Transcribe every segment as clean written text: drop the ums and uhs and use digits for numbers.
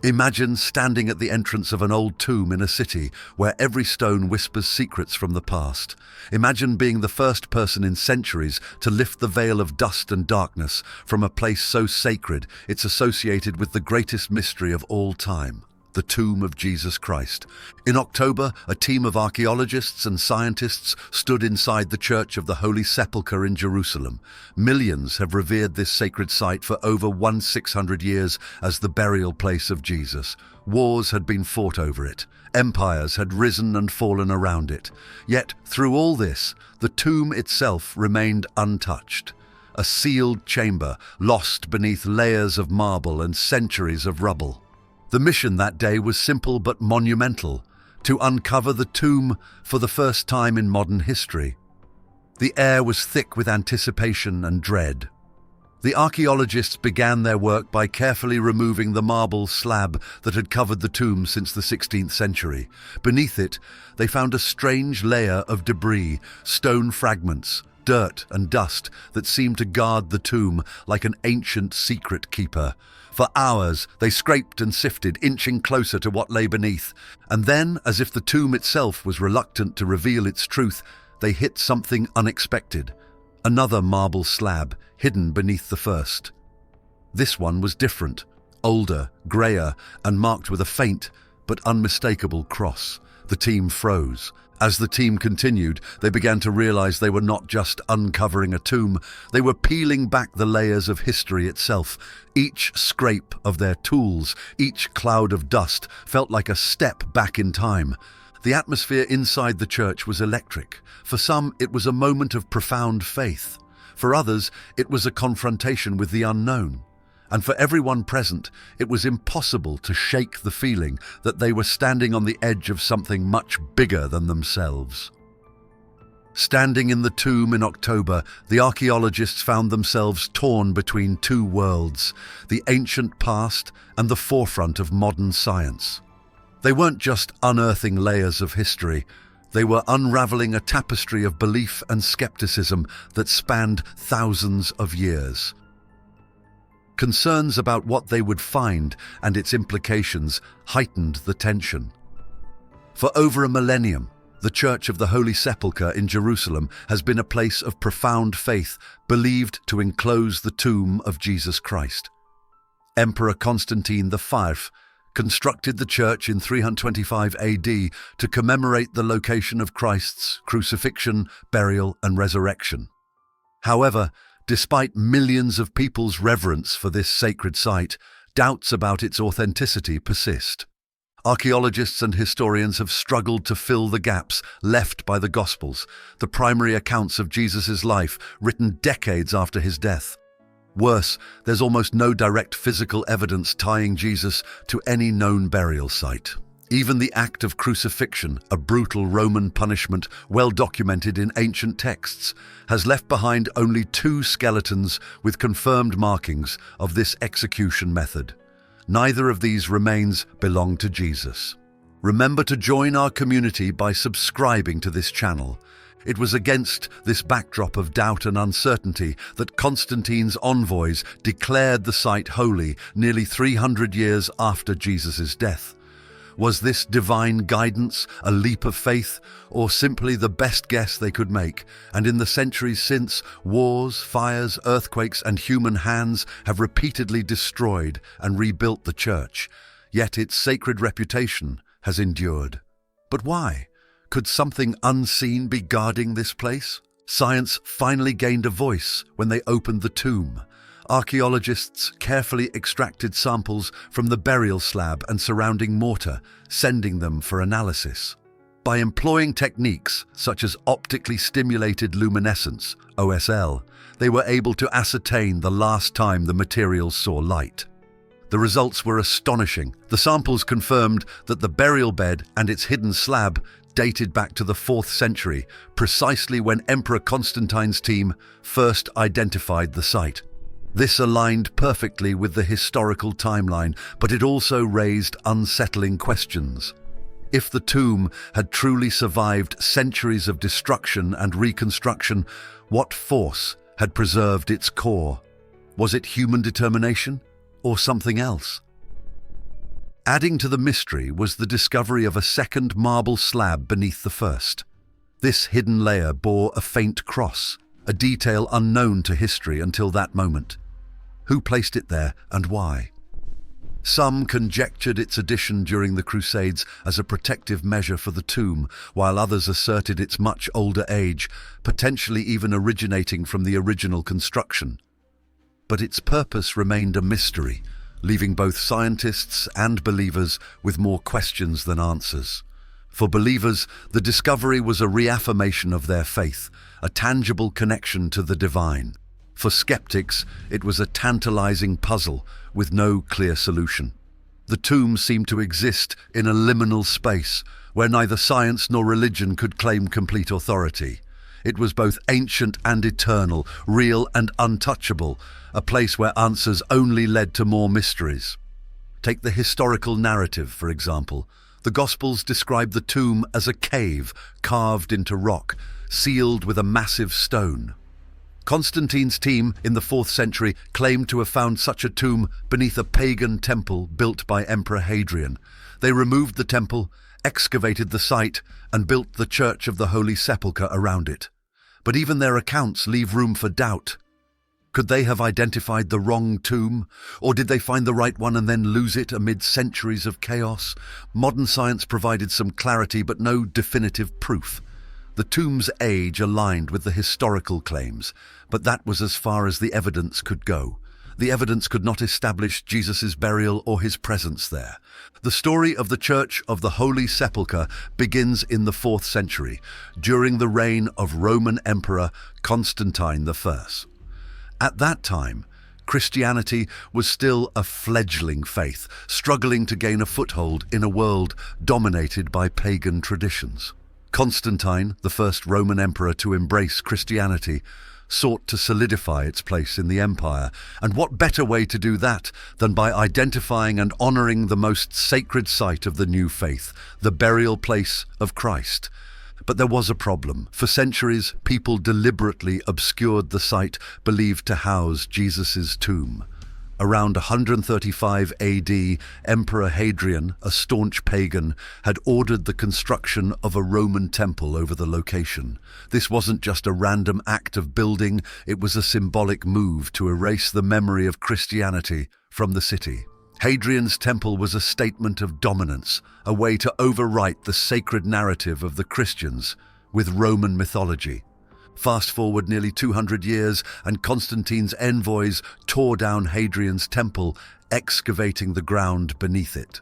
Imagine standing at the entrance of an old tomb in a city where every stone whispers secrets from the past. Imagine being the first person in centuries to lift the veil of dust and darkness from a place so sacred it's associated with the greatest mystery of all time, the tomb of Jesus Christ. In October, a team of archaeologists and scientists stood inside the Church of the Holy Sepulchre in Jerusalem. Millions have revered this sacred site for over 1600 years as the burial place of Jesus. Wars had been fought over it. Empires had risen and fallen around it. Yet, through all this, the tomb itself remained untouched. A sealed chamber, lost beneath layers of marble and centuries of rubble. The mission that day was simple but monumental: to uncover the tomb for the first time in modern history. The air was thick with anticipation and dread. The archaeologists began their work by carefully removing the marble slab that had covered the tomb since the 16th century. Beneath it, they found a strange layer of debris, stone fragments, dirt and dust that seemed to guard the tomb like an ancient secret keeper. For hours, they scraped and sifted, inching closer to what lay beneath. And then, as if the tomb itself was reluctant to reveal its truth, they hit something unexpected. Another marble slab, hidden beneath the first. This one was different, older, greyer, and marked with a faint but unmistakable cross. The team froze. As the team continued, they began to realize they were not just uncovering a tomb, they were peeling back the layers of history itself. Each scrape of their tools, each cloud of dust, felt like a step back in time. The atmosphere inside the church was electric. For some, it was a moment of profound faith. For others, it was a confrontation with the unknown. And for everyone present, it was impossible to shake the feeling that they were standing on the edge of something much bigger than themselves. Standing in the tomb in October, the archaeologists found themselves torn between two worlds, the ancient past and the forefront of modern science. They weren't just unearthing layers of history, they were unraveling a tapestry of belief and skepticism that spanned thousands of years. Concerns about what they would find and its implications heightened the tension. For over a millennium, the Church of the Holy Sepulchre in Jerusalem has been a place of profound faith, believed to enclose the tomb of Jesus Christ. Emperor Constantine V constructed the church in 325 AD to commemorate the location of Christ's crucifixion, burial, and resurrection. However, despite millions of people's reverence for this sacred site, doubts about its authenticity persist. Archaeologists and historians have struggled to fill the gaps left by the Gospels, the primary accounts of Jesus' life written decades after his death. Worse, there's almost no direct physical evidence tying Jesus to any known burial site. Even the act of crucifixion, a brutal Roman punishment well documented in ancient texts, has left behind only 2 skeletons with confirmed markings of this execution method. Neither of these remains belong to Jesus. Remember to join our community by subscribing to this channel. It was against this backdrop of doubt and uncertainty that Constantine's envoys declared the site holy nearly 300 years after Jesus' death. Was this divine guidance a leap of faith, or simply the best guess they could make? And in the centuries since, wars, fires, earthquakes, and human hands have repeatedly destroyed and rebuilt the church. Yet its sacred reputation has endured. But why? Could something unseen be guarding this place? Science finally gained a voice when they opened the tomb. Archaeologists carefully extracted samples from the burial slab and surrounding mortar, sending them for analysis. By employing techniques such as optically stimulated luminescence, OSL, they were able to ascertain the last time the materials saw light. The results were astonishing. The samples confirmed that the burial bed and its hidden slab dated back to the 4th century, precisely when Emperor Constantine's team first identified the site. This aligned perfectly with the historical timeline, but it also raised unsettling questions. If the tomb had truly survived centuries of destruction and reconstruction, what force had preserved its core? Was it human determination or something else? Adding to the mystery was the discovery of a second marble slab beneath the first. This hidden layer bore a faint cross, a detail unknown to history until that moment. Who placed it there and why? Some conjectured its addition during the Crusades as a protective measure for the tomb, while others asserted its much older age, potentially even originating from the original construction. But its purpose remained a mystery, leaving both scientists and believers with more questions than answers. For believers, the discovery was a reaffirmation of their faith, a tangible connection to the divine. For skeptics, it was a tantalizing puzzle with no clear solution. The tomb seemed to exist in a liminal space where neither science nor religion could claim complete authority. It was both ancient and eternal, real and untouchable, a place where answers only led to more mysteries. Take the historical narrative, for example. The Gospels describe the tomb as a cave carved into rock, sealed with a massive stone. Constantine's team in the 4th century claimed to have found such a tomb beneath a pagan temple built by Emperor Hadrian. They removed the temple, excavated the site, and built the Church of the Holy Sepulchre around it. But even their accounts leave room for doubt. Could they have identified the wrong tomb? Or did they find the right one and then lose it amid centuries of chaos? Modern science provided some clarity but no definitive proof. The tomb's age aligned with the historical claims, but that was as far as the evidence could go. The evidence could not establish Jesus' burial or his presence there. The story of the Church of the Holy Sepulchre begins in the 4th century, during the reign of Roman Emperor Constantine I. At that time, Christianity was still a fledgling faith, struggling to gain a foothold in a world dominated by pagan traditions. Constantine, the first Roman emperor to embrace Christianity, sought to solidify its place in the empire. And what better way to do that than by identifying and honoring the most sacred site of the new faith, the burial place of Christ? But there was a problem. For centuries, people deliberately obscured the site believed to house Jesus' tomb. Around 135 AD, Emperor Hadrian, a staunch pagan, had ordered the construction of a Roman temple over the location. This wasn't just a random act of building, it was a symbolic move to erase the memory of Christianity from the city. Hadrian's temple was a statement of dominance, a way to overwrite the sacred narrative of the Christians with Roman mythology. Fast forward nearly 200 years, and Constantine's envoys tore down Hadrian's temple, excavating the ground beneath it.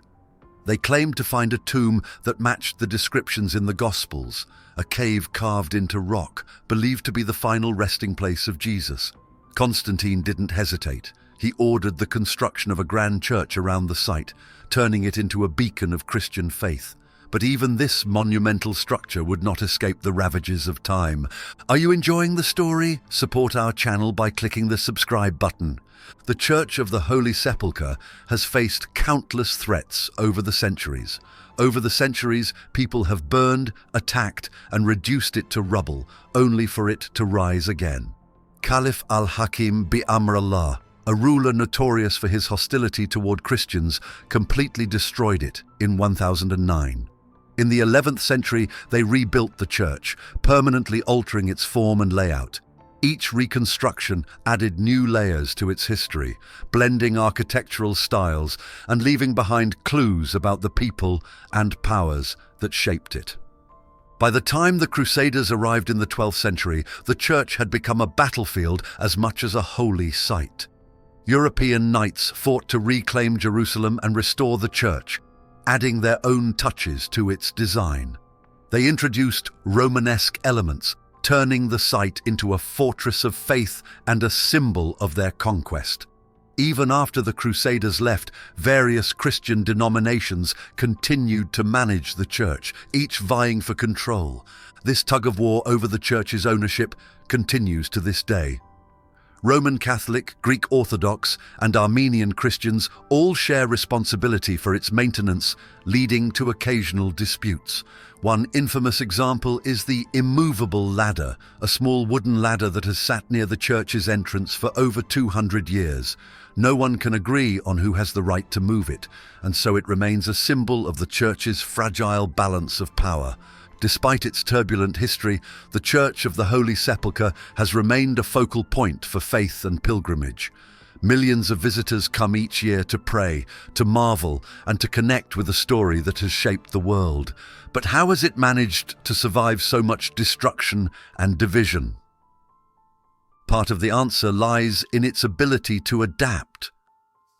They claimed to find a tomb that matched the descriptions in the Gospels, a cave carved into rock, believed to be the final resting place of Jesus. Constantine didn't hesitate. He ordered the construction of a grand church around the site, turning it into a beacon of Christian faith. But even this monumental structure would not escape the ravages of time. Are you enjoying the story? Support our channel by clicking the subscribe button. The Church of the Holy Sepulchre has faced countless threats over the centuries. Over the centuries, people have burned, attacked, and reduced it to rubble, only for it to rise again. Caliph al-Hakim bi-Amrullah, a ruler notorious for his hostility toward Christians, completely destroyed it in 1009. In the 11th century, they rebuilt the church, permanently altering its form and layout. Each reconstruction added new layers to its history, blending architectural styles and leaving behind clues about the people and powers that shaped it. By the time the Crusaders arrived in the 12th century, the church had become a battlefield as much as a holy site. European knights fought to reclaim Jerusalem and restore the church, adding their own touches to its design. They introduced Romanesque elements, turning the site into a fortress of faith and a symbol of their conquest. Even after the Crusaders left, various Christian denominations continued to manage the church, each vying for control. This tug-of-war over the church's ownership continues to this day. Roman Catholic, Greek Orthodox, and Armenian Christians all share responsibility for its maintenance, leading to occasional disputes. One infamous example is the immovable ladder, a small wooden ladder that has sat near the church's entrance for over 200 years. No one can agree on who has the right to move it, and so it remains a symbol of the Church's fragile balance of power. Despite its turbulent history, the Church of the Holy Sepulchre has remained a focal point for faith and pilgrimage. Millions of visitors come each year to pray, to marvel, and to connect with a story that has shaped the world. But how has it managed to survive so much destruction and division? Part of the answer lies in its ability to adapt.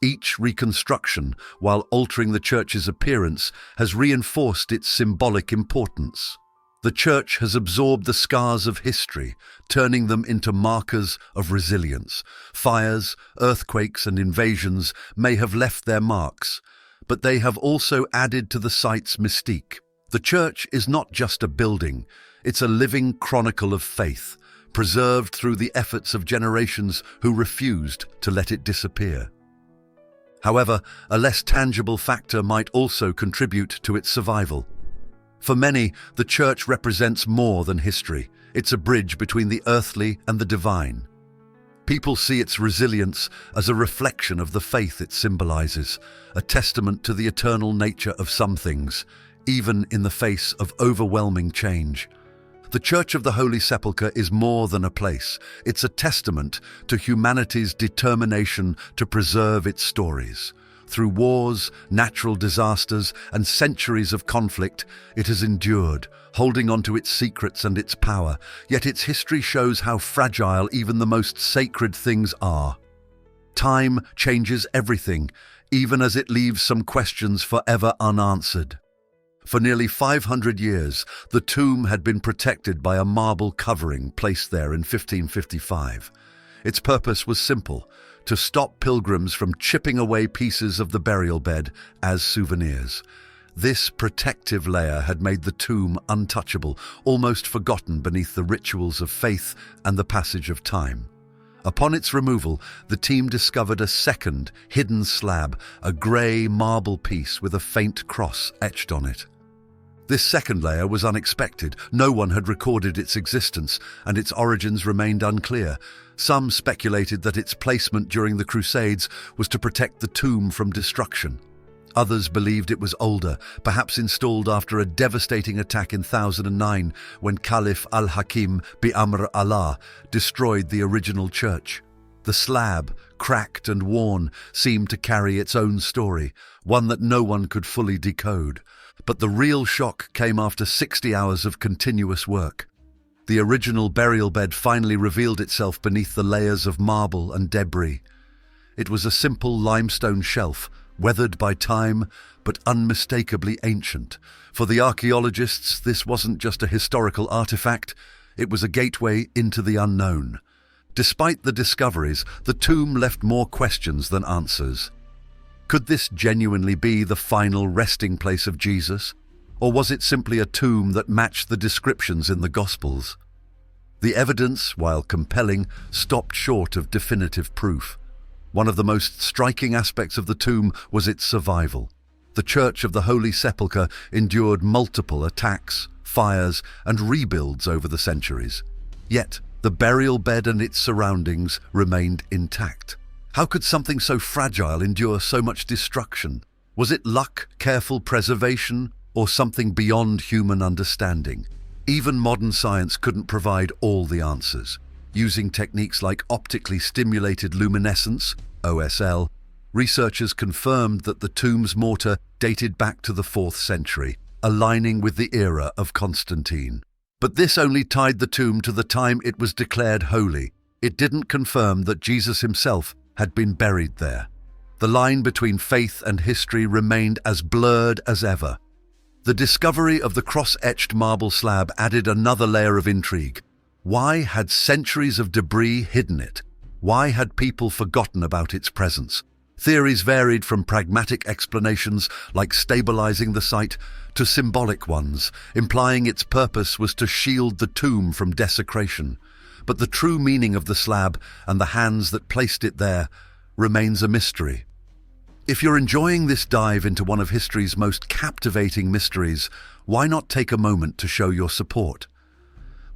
Each reconstruction, while altering the Church's appearance, has reinforced its symbolic importance. The Church has absorbed the scars of history, turning them into markers of resilience. Fires, earthquakes, and invasions may have left their marks, but they have also added to the site's mystique. The Church is not just a building, it's a living chronicle of faith, preserved through the efforts of generations who refused to let it disappear. However, a less tangible factor might also contribute to its survival. For many, the Church represents more than history. It's a bridge between the earthly and the divine. People see its resilience as a reflection of the faith it symbolizes, a testament to the eternal nature of some things, even in the face of overwhelming change. The Church of the Holy Sepulchre is more than a place. It's a testament to humanity's determination to preserve its stories. Through wars, natural disasters, and centuries of conflict, it has endured, holding on to its secrets and its power. Yet its history shows how fragile even the most sacred things are. Time changes everything, even as it leaves some questions forever unanswered. For nearly 500 years, the tomb had been protected by a marble covering placed there in 1555. Its purpose was simple: to stop pilgrims from chipping away pieces of the burial bed as souvenirs. This protective layer had made the tomb untouchable, almost forgotten beneath the rituals of faith and the passage of time. Upon its removal, the team discovered a second, hidden slab, a grey marble piece with a faint cross etched on it. This second layer was unexpected. No one had recorded its existence, and its origins remained unclear. Some speculated that its placement during the Crusades was to protect the tomb from destruction. Others believed it was older, perhaps installed after a devastating attack in 1009 when Caliph al-Hakim bi-Amr Allah destroyed the original church. The slab, cracked and worn, seemed to carry its own story, one that no one could fully decode. But the real shock came after 60 hours of continuous work. The original burial bed finally revealed itself beneath the layers of marble and debris. It was a simple limestone shelf, weathered by time, but unmistakably ancient. For the archaeologists, this wasn't just a historical artifact, it was a gateway into the unknown. Despite the discoveries, the tomb left more questions than answers. Could this genuinely be the final resting place of Jesus? Or was it simply a tomb that matched the descriptions in the Gospels? The evidence, while compelling, stopped short of definitive proof. One of the most striking aspects of the tomb was its survival. The Church of the Holy Sepulchre endured multiple attacks, fires, and rebuilds over the centuries. Yet, the burial bed and its surroundings remained intact. How could something so fragile endure so much destruction? Was it luck, careful preservation, or something beyond human understanding? Even modern science couldn't provide all the answers. Using techniques like optically stimulated luminescence, OSL, researchers confirmed that the tomb's mortar dated back to the 4th century, aligning with the era of Constantine. But this only tied the tomb to the time it was declared holy. It didn't confirm that Jesus himself had been buried there. The line between faith and history remained as blurred as ever. The discovery of the cross-etched marble slab added another layer of intrigue. Why had centuries of debris hidden it? Why had people forgotten about its presence? Theories varied from pragmatic explanations, like stabilizing the site, to symbolic ones, implying its purpose was to shield the tomb from desecration. But the true meaning of the slab and the hands that placed it there remains a mystery. If you're enjoying this dive into one of history's most captivating mysteries, why not take a moment to show your support?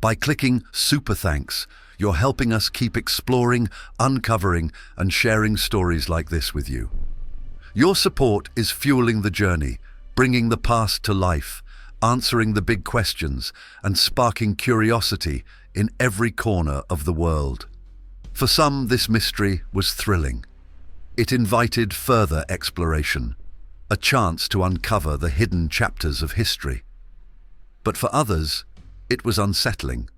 By clicking Super Thanks, You're helping us keep exploring, uncovering, and sharing stories like this with you. Your support is fueling the journey, bringing the past to life, answering the big questions, and sparking curiosity in every corner of the world. For some, this mystery was thrilling. It invited further exploration, a chance to uncover the hidden chapters of history. But for others, it was unsettling.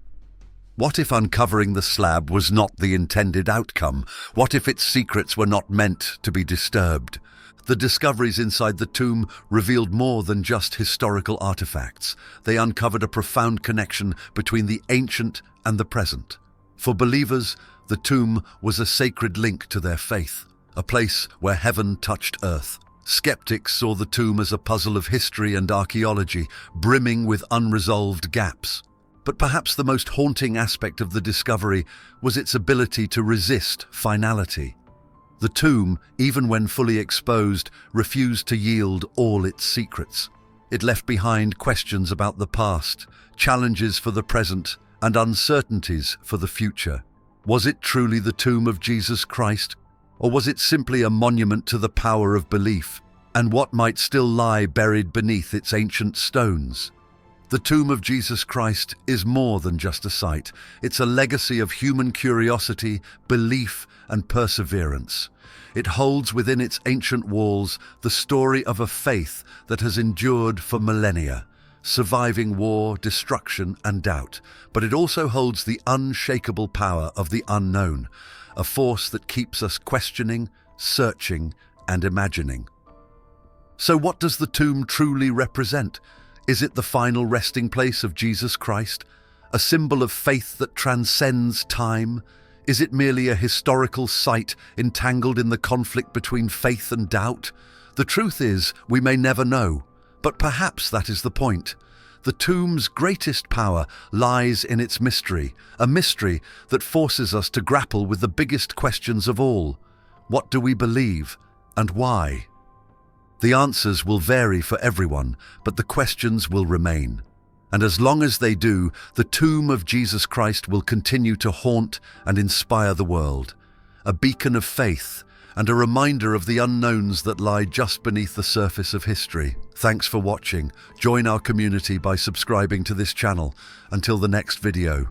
What if uncovering the slab was not the intended outcome? What if its secrets were not meant to be disturbed? The discoveries inside the tomb revealed more than just historical artifacts. They uncovered a profound connection between the ancient and the present. For believers, the tomb was a sacred link to their faith, a place where heaven touched earth. Skeptics saw the tomb as a puzzle of history and archaeology, brimming with unresolved gaps. But perhaps the most haunting aspect of the discovery was its ability to resist finality. The tomb, even when fully exposed, refused to yield all its secrets. It left behind questions about the past, challenges for the present, and uncertainties for the future. Was it truly the tomb of Jesus Christ? Or was it simply a monument to the power of belief and what might still lie buried beneath its ancient stones? The tomb of Jesus Christ is more than just a site. It's a legacy of human curiosity, belief, and perseverance. It holds within its ancient walls the story of a faith that has endured for millennia, surviving war, destruction, and doubt. But it also holds the unshakable power of the unknown, a force that keeps us questioning, searching, and imagining. So what does the tomb truly represent? Is it the final resting place of Jesus Christ, a symbol of faith that transcends time? Is it merely a historical site entangled in the conflict between faith and doubt? The truth is, we may never know, but perhaps that is the point. The tomb's greatest power lies in its mystery, a mystery that forces us to grapple with the biggest questions of all. What do we believe, and why? The answers will vary for everyone, but the questions will remain. And as long as they do, the tomb of Jesus Christ will continue to haunt and inspire the world, a beacon of faith and a reminder of the unknowns that lie just beneath the surface of history. Thanks for watching. Join our community by subscribing to this channel. Until the next video.